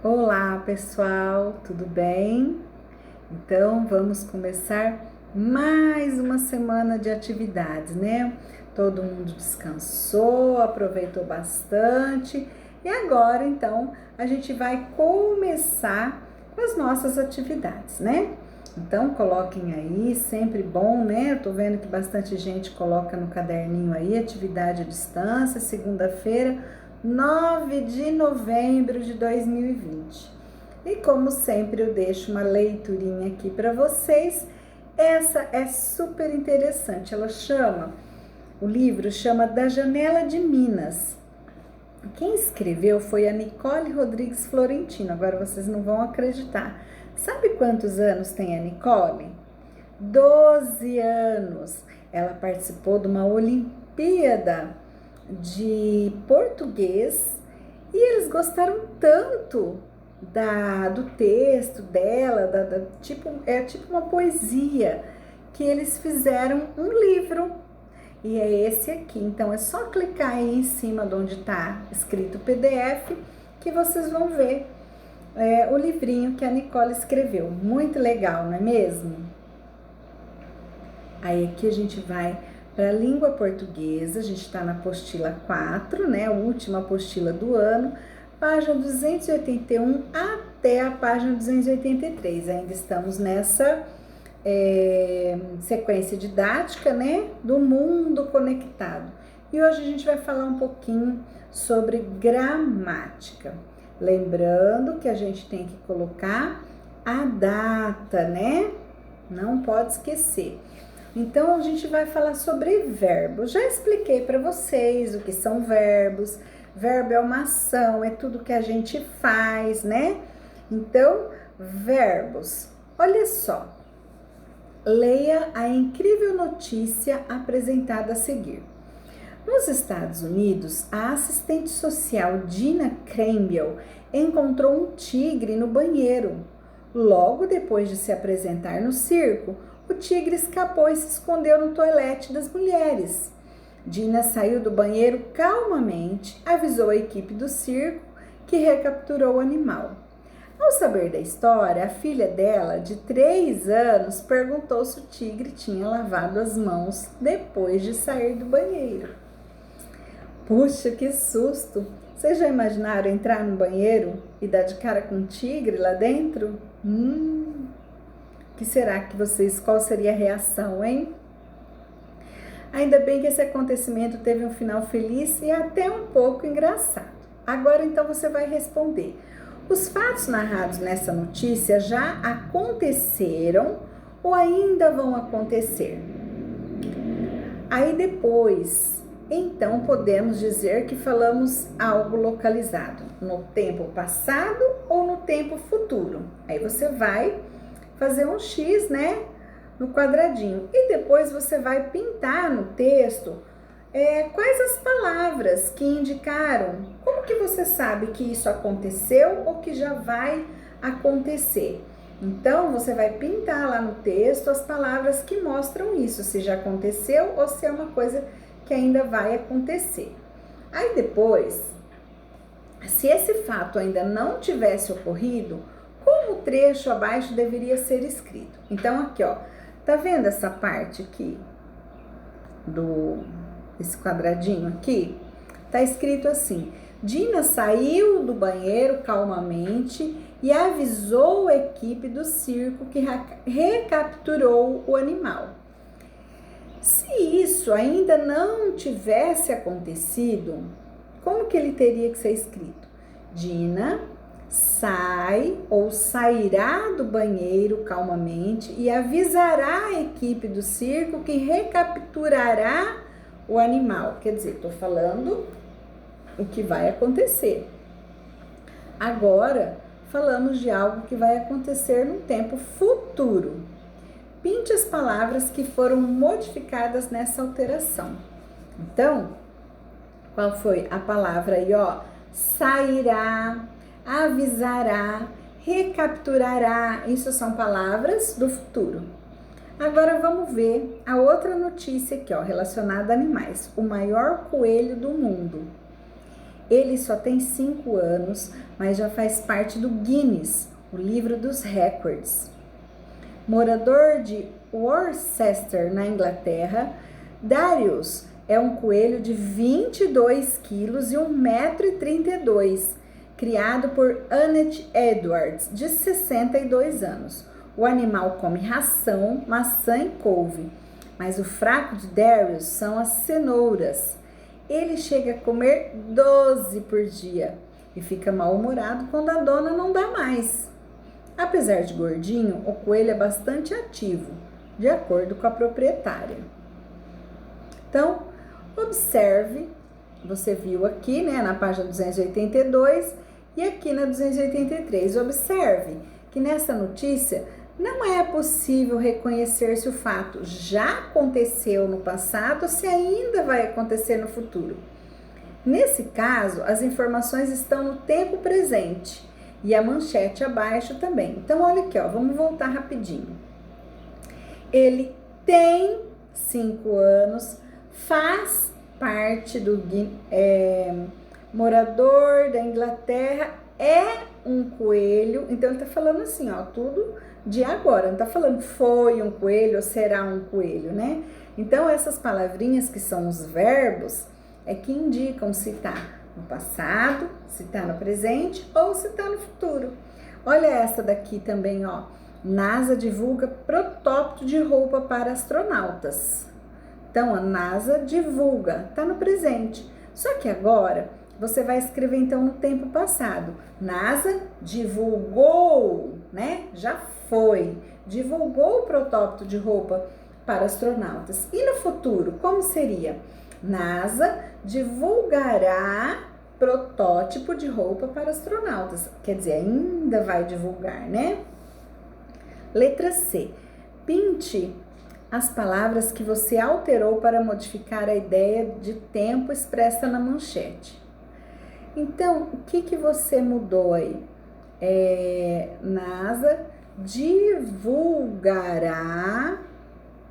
Olá, pessoal, tudo bem? Então, vamos começar mais uma semana de atividades, né? Todo mundo descansou, aproveitou bastante e agora, então, a gente vai começar com as nossas atividades, né? Então, coloquem aí, sempre bom, né? Eu tô vendo que bastante gente coloca no caderninho aí, atividade à distância, segunda-feira, 9 de novembro de 2020. E como sempre, eu deixo uma leiturinha aqui para vocês. Essa é super interessante. O livro chama Da Janela de Minas. Quem escreveu foi a Nicole Rodrigues Florentino. Agora vocês não vão acreditar. Sabe quantos anos tem a Nicole? 12 anos. Ela participou de uma Olimpíada de português e eles gostaram tanto do texto dela, tipo uma poesia, que eles fizeram um livro. E é esse aqui. Então é só clicar aí em cima de onde está escrito PDF que vocês vão ver o livrinho que a Nicole escreveu. Muito legal, não é mesmo? Aí aqui a gente vai para a língua portuguesa, a gente está na apostila 4, né? A última apostila do ano, página 281 até a página 283. Ainda estamos nessa sequência didática, né? Do mundo conectado. E hoje a gente vai falar um pouquinho sobre gramática. Lembrando que a gente tem que colocar a data, né? Não pode esquecer. Então, a gente vai falar sobre verbos. Já expliquei para vocês o que são verbos. Verbo é uma ação, é tudo que a gente faz, né? Então, verbos. Olha só. Leia a incrível notícia apresentada a seguir. Nos Estados Unidos, a assistente social Dina Crandall encontrou um tigre no banheiro. Logo depois de se apresentar no circo, o tigre escapou e se escondeu no toalete das mulheres. Dina saiu do banheiro calmamente, avisou a equipe do circo, que recapturou o animal. Ao saber da história, a filha dela, de 3 anos, perguntou se o tigre tinha lavado as mãos depois de sair do banheiro. Puxa, que susto! Vocês já imaginaram entrar no banheiro e dar de cara com um tigre lá dentro? Que será que qual seria a reação, hein? Ainda bem que esse acontecimento teve um final feliz e até um pouco engraçado. Agora então você vai responder. Os fatos narrados nessa notícia já aconteceram ou ainda vão acontecer? Aí depois, então podemos dizer que falamos algo localizado no tempo passado ou no tempo futuro. Aí você vai fazer um X, né, no quadradinho. E depois você vai pintar no texto quais as palavras que indicaram. Como que você sabe que isso aconteceu ou que já vai acontecer? Então, você vai pintar lá no texto as palavras que mostram isso, se já aconteceu ou se é uma coisa que ainda vai acontecer. Aí depois, se esse fato ainda não tivesse ocorrido, como o trecho abaixo deveria ser escrito? Então, aqui, ó, tá vendo essa parte aqui esse quadradinho aqui? Tá escrito assim: Dina saiu do banheiro calmamente e avisou a equipe do circo que recapturou o animal. Se isso ainda não tivesse acontecido, como que ele teria que ser escrito? Dina sai ou sairá do banheiro calmamente e avisará a equipe do circo que recapturará o animal. Quer dizer, estou falando o que vai acontecer. Agora, falamos de algo que vai acontecer no tempo futuro. Pinte as palavras que foram modificadas nessa alteração. Então, qual foi a palavra aí, ó? Sairá, avisará, recapturará. Isso são palavras do futuro. Agora vamos ver a outra notícia aqui, ó, relacionada a animais. O maior coelho do mundo. Ele só tem 5 anos, mas já faz parte do Guinness, o livro dos recordes. Morador de Worcester, na Inglaterra, Darius é um coelho de 22 quilos e 1,32 m, criado por Annette Edwards, de 62 anos. O animal come ração, maçã e couve, mas o fraco de Darius são as cenouras. Ele chega a comer 12 por dia e fica mal-humorado quando a dona não dá mais. Apesar de gordinho, o coelho é bastante ativo, de acordo com a proprietária. Então, observe, você viu aqui, né, na página 282 e aqui na 283. Observe que nessa notícia não é possível reconhecer se o fato já aconteceu no passado ou se ainda vai acontecer no futuro. Nesse caso, as informações estão no tempo presente e a manchete abaixo também. Então, olha aqui, ó, vamos voltar rapidinho. Ele tem 5 anos, faz parte do morador da Inglaterra, é um coelho. Então, ele tá falando assim, ó, tudo de agora. Não tá falando foi um coelho ou será um coelho, né? Então, essas palavrinhas que são os verbos é que indicam se tá no passado, se tá no presente ou se tá no futuro. Olha essa daqui também, ó. NASA divulga protótipo de roupa para astronautas. Então, a NASA divulga, tá no presente. Só que agora, você vai escrever então no tempo passado. NASA divulgou, né? Já foi. Divulgou o protótipo de roupa para astronautas. E no futuro, como seria? NASA divulgará protótipo de roupa para astronautas. Quer dizer, ainda vai divulgar, né? Letra C. Pinte as palavras que você alterou para modificar a ideia de tempo expressa na manchete. Então, o que você mudou aí? NASA divulgará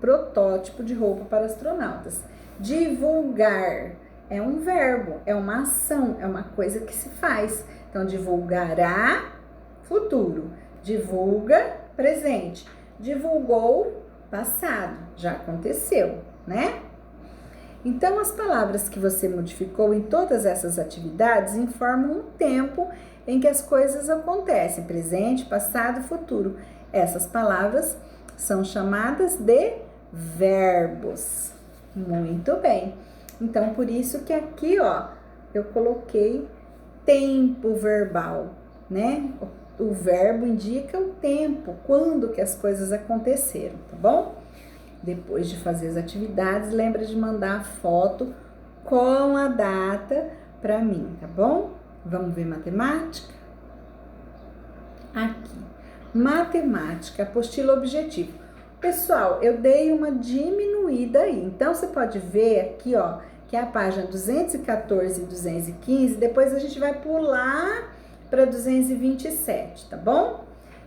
protótipo de roupa para astronautas. Divulgar é um verbo, é uma ação, é uma coisa que se faz. Então, divulgará, futuro. Divulga, presente. Divulgou, passado. Já aconteceu, né? Então, as palavras que você modificou em todas essas atividades informam o tempo em que as coisas acontecem, presente, passado e futuro. Essas palavras são chamadas de verbos. Muito bem. Então, por isso que aqui, ó, eu coloquei tempo verbal, né? O verbo indica o tempo, quando que as coisas aconteceram, tá bom? Depois de fazer as atividades, lembra de mandar a foto com a data para mim, tá bom? Vamos ver matemática? Aqui, matemática, apostila objetivo. Pessoal, eu dei uma diminuída aí, então você pode ver aqui, ó, que é a página 214 e 215, depois a gente vai pular para 227, tá bom?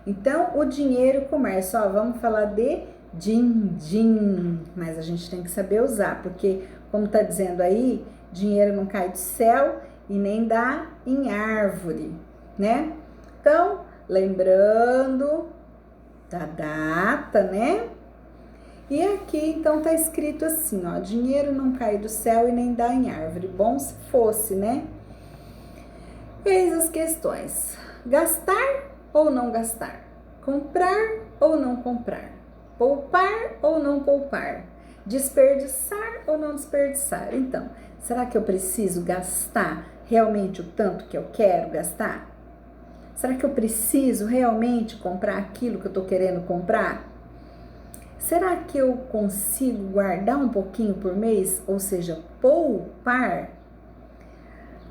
Então, o dinheiro e o comércio, ó, vamos falar de din-din, mas a gente tem que saber usar, porque, como tá dizendo aí, dinheiro não cai do céu e nem dá em árvore, né? Então, lembrando da data, né? E aqui, então, tá escrito assim, ó, dinheiro não cai do céu e nem dá em árvore. Bom se fosse, né? Eis as questões. Gastar ou não gastar? Comprar ou não comprar? Poupar ou não poupar? Desperdiçar ou não desperdiçar? Então, será que eu preciso gastar realmente o tanto que eu quero gastar? Será que eu preciso realmente comprar aquilo que eu tô querendo comprar? Será que eu consigo guardar um pouquinho por mês? Ou seja, poupar?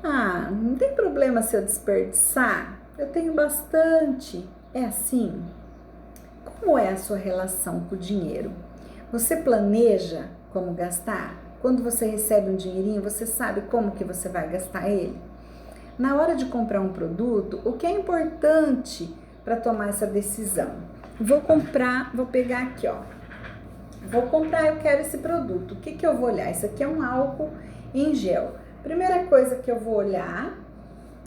Ah, não tem problema se eu desperdiçar? Eu tenho bastante. É assim? Como é a sua relação com o dinheiro? Você planeja como gastar? Quando você recebe um dinheirinho, você sabe como que você vai gastar ele? Na hora de comprar um produto, o que é importante para tomar essa decisão? Vou pegar aqui, ó. Vou comprar, eu quero esse produto. O que eu vou olhar? Isso aqui é um álcool em gel. Primeira coisa que eu vou olhar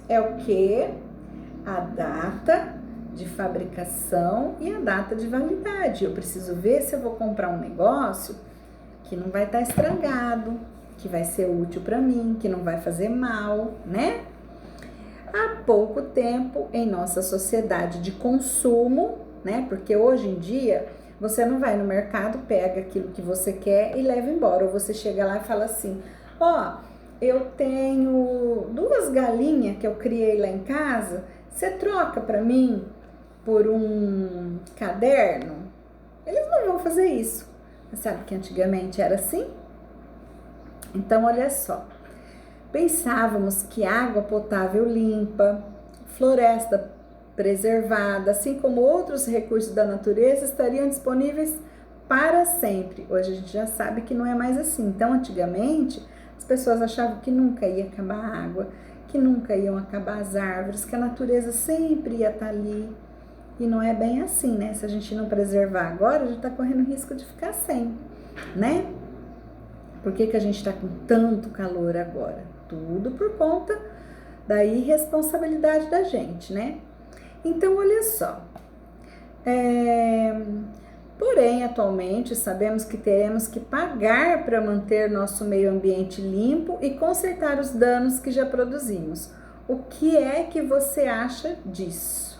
é o que? A data de fabricação e a data de validade. Eu preciso ver se eu vou comprar um negócio que não vai estar estragado, que vai ser útil para mim, que não vai fazer mal, né? Há pouco tempo em nossa sociedade de consumo, né? Porque hoje em dia você não vai no mercado, pega aquilo que você quer e leva embora. Ou você chega lá e fala assim: ó, eu tenho 2 galinhas que eu criei lá em casa, você troca para mim por um caderno? Eles não vão fazer isso. Mas sabe que antigamente era assim? Então, olha só. Pensávamos que água potável limpa, floresta preservada, assim como outros recursos da natureza, estariam disponíveis para sempre. Hoje a gente já sabe que não é mais assim. Então, antigamente, as pessoas achavam que nunca ia acabar a água, que nunca iam acabar as árvores, que a natureza sempre ia estar ali. E não é bem assim, né? Se a gente não preservar agora, já está correndo risco de ficar sem, né? Por que a gente está com tanto calor agora? Tudo por conta da irresponsabilidade da gente, né? Então, olha só. Porém, atualmente, sabemos que teremos que pagar para manter nosso meio ambiente limpo e consertar os danos que já produzimos. O que é que você acha disso?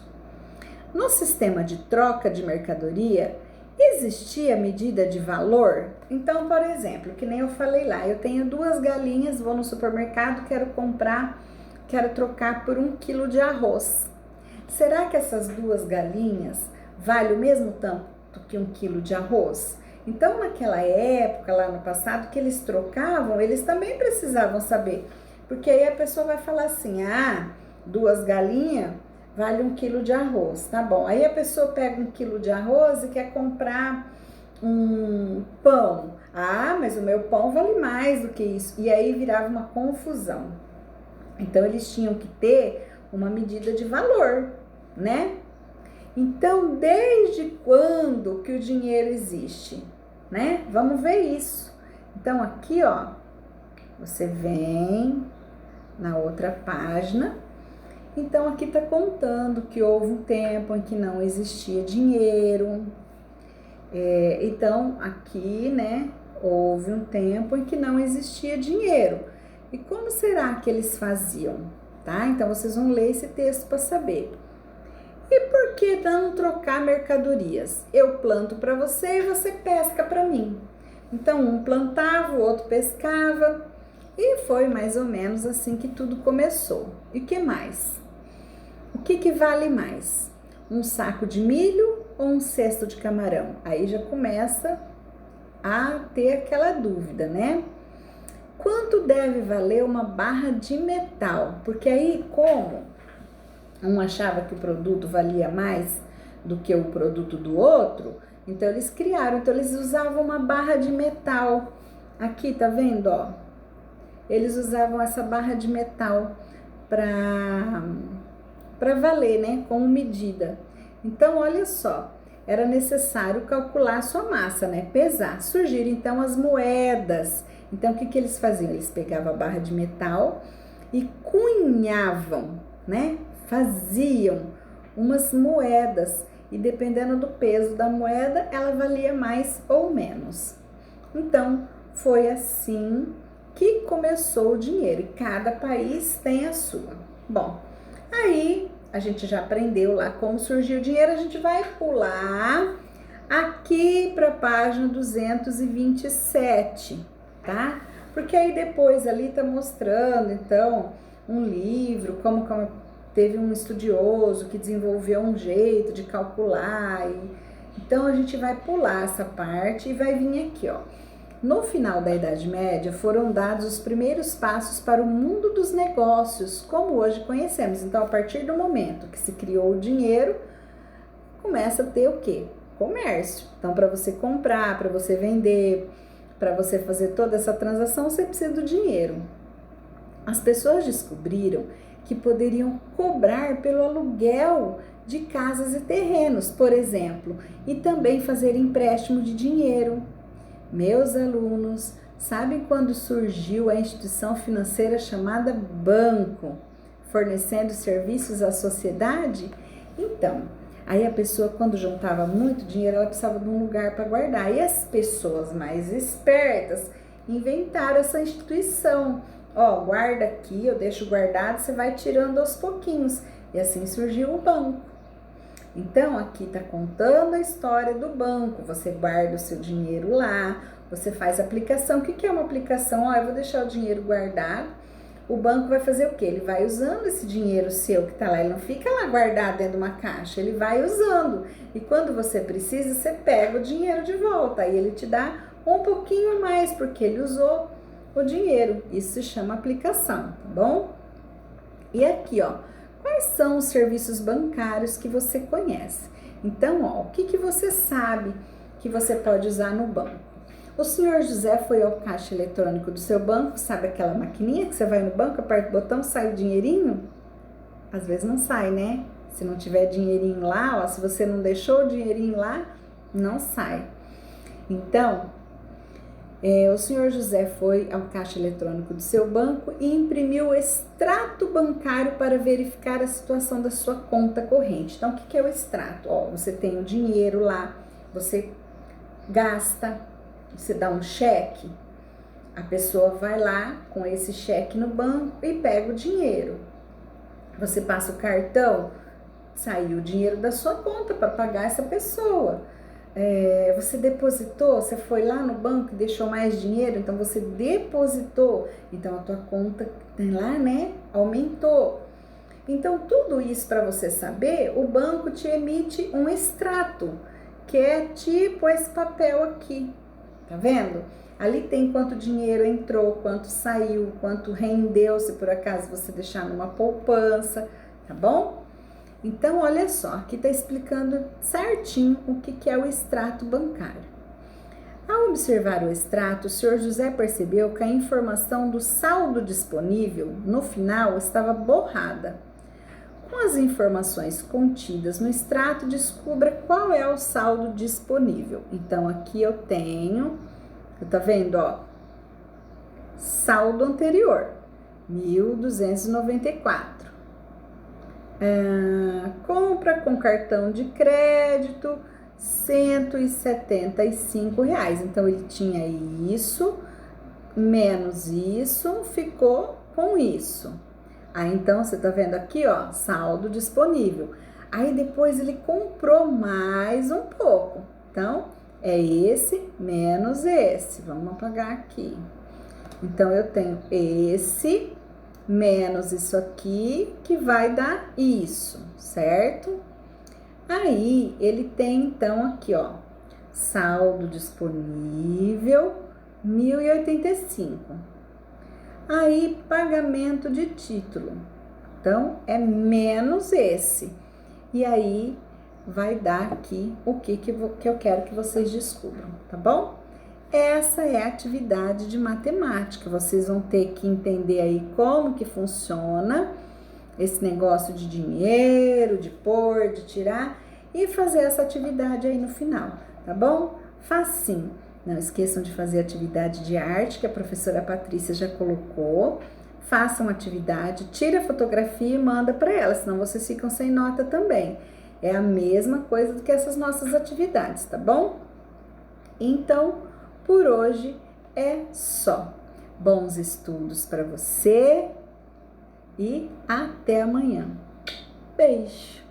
No sistema de troca de mercadoria, existia medida de valor? Então, por exemplo, que nem eu falei lá, eu tenho 2 galinhas, vou no supermercado, quero trocar por 1 quilo de arroz. Será que essas 2 galinhas valem o mesmo tanto que 1 quilo de arroz? Então, naquela época, lá no passado, que eles trocavam, eles também precisavam saber. Porque aí a pessoa vai falar assim, 2 galinhas vale 1 quilo de arroz, tá bom. Aí a pessoa pega 1 quilo de arroz e quer comprar um pão. Mas o meu pão vale mais do que isso. E aí virava uma confusão. Então, eles tinham que ter uma medida de valor, né? Então, desde quando que o dinheiro existe, né? Vamos ver isso. Então, aqui, ó, você vem na outra página. Então, aqui tá contando que houve um tempo em que não existia dinheiro. Então, aqui, né, houve um tempo em que não existia dinheiro. E como será que eles faziam? Tá? Então, vocês vão ler esse texto para saber. E por que não trocar mercadorias? Eu planto para você e você pesca para mim. Então, um plantava, o outro pescava. E foi mais ou menos assim que tudo começou. E o que mais? O que vale mais? Um saco de milho ou um cesto de camarão? Aí já começa a ter aquela dúvida, né? Quanto deve valer uma barra de metal? Porque aí, como um achava que o produto valia mais do que o produto do outro, então eles criaram, então eles usavam uma barra de metal. Aqui, tá vendo, ó? Eles usavam essa barra de metal para valer, né, como medida. Então, olha só, era necessário calcular a sua massa, né, pesar. Surgiram então as moedas. Então, o que eles faziam? Eles pegavam a barra de metal e cunhavam, né, faziam umas moedas e dependendo do peso da moeda, ela valia mais ou menos. Então, foi assim que começou o dinheiro e cada país tem a sua. Bom, aí a gente já aprendeu lá como surgiu o dinheiro, a gente vai pular aqui para a página 227, tá? Porque aí depois ali tá mostrando, então, um livro, como teve um estudioso que desenvolveu um jeito de calcular. Então, a gente vai pular essa parte e vai vir aqui, ó. No final da Idade Média, foram dados os primeiros passos para o mundo dos negócios, como hoje conhecemos. Então, a partir do momento que se criou o dinheiro, começa a ter o quê? Comércio. Então, para você comprar, para você vender, para você fazer toda essa transação, você precisa do dinheiro. As pessoas descobriram que poderiam cobrar pelo aluguel de casas e terrenos, por exemplo, e também fazer empréstimo de dinheiro. Meus alunos, Sabe quando surgiu a instituição financeira chamada banco, fornecendo serviços à sociedade? Então, aí a pessoa, quando juntava muito dinheiro, ela precisava de um lugar para guardar. E as pessoas mais espertas inventaram essa instituição. Ó, guarda aqui, eu deixo guardado, você vai tirando aos pouquinhos. E assim surgiu o banco. Então, aqui está contando a história do banco. Você guarda o seu dinheiro lá, você faz aplicação. O que é uma aplicação? Ó, eu vou deixar o dinheiro guardado. O banco vai fazer o quê? Ele vai usando esse dinheiro seu que está lá. Ele não fica lá guardado dentro de uma caixa. Ele vai usando. E quando você precisa, você pega o dinheiro de volta. Aí ele te dá um pouquinho a mais, porque ele usou o dinheiro. Isso se chama aplicação, tá bom? E aqui, ó. Quais são os serviços bancários que você conhece? Então, ó, o que você sabe que você pode usar no banco? O senhor José foi ao caixa eletrônico do seu banco, sabe aquela maquininha que você vai no banco, aperta o botão, sai o dinheirinho? Às vezes não sai, né? Se não tiver dinheirinho lá, ó, se você não deixou o dinheirinho lá, não sai. Então, o senhor José foi ao caixa eletrônico do seu banco e imprimiu o extrato bancário para verificar a situação da sua conta corrente. Então, o que é o extrato? Ó, você tem o dinheiro lá, você gasta, você dá um cheque, a pessoa vai lá com esse cheque no banco e pega o dinheiro. Você passa o cartão, saiu o dinheiro da sua conta para pagar essa pessoa. Você depositou, você foi lá no banco e deixou mais dinheiro, então você depositou, então a tua conta lá, né, aumentou. Então tudo isso para você saber, o banco te emite um extrato, que é tipo esse papel aqui, tá vendo? Ali tem quanto dinheiro entrou, quanto saiu, quanto rendeu, se por acaso você deixar numa poupança, tá bom? Então, olha só, aqui está explicando certinho o que é o extrato bancário. Ao observar o extrato, o senhor José percebeu que a informação do saldo disponível no final estava borrada. Com as informações contidas no extrato, descubra qual é o saldo disponível. Então, aqui eu tenho, tá vendo, ó, saldo anterior, 1.294. Compra com cartão de crédito, R$175. Então, ele tinha isso, menos isso, ficou com isso. Aí, então, você tá vendo aqui, ó, saldo disponível. Aí, depois, ele comprou mais um pouco. Então, é esse menos esse. Vamos apagar aqui. Então, eu tenho esse menos isso aqui, que vai dar isso, certo? Aí, ele tem, então, aqui, ó, saldo disponível, 1.085. Aí, pagamento de título. Então, é menos esse. E aí, vai dar aqui o que eu quero que vocês descubram, tá bom? Essa é a atividade de matemática. Vocês vão ter que entender aí como que funciona esse negócio de dinheiro, de pôr, de tirar e fazer essa atividade aí no final, tá bom? Facinho. Não esqueçam de fazer atividade de arte que a professora Patrícia já colocou. Façam atividade, tira a fotografia e manda para ela, senão vocês ficam sem nota também. É a mesma coisa do que essas nossas atividades, tá bom? Então, por hoje é só. Bons estudos para você e até amanhã. Beijo!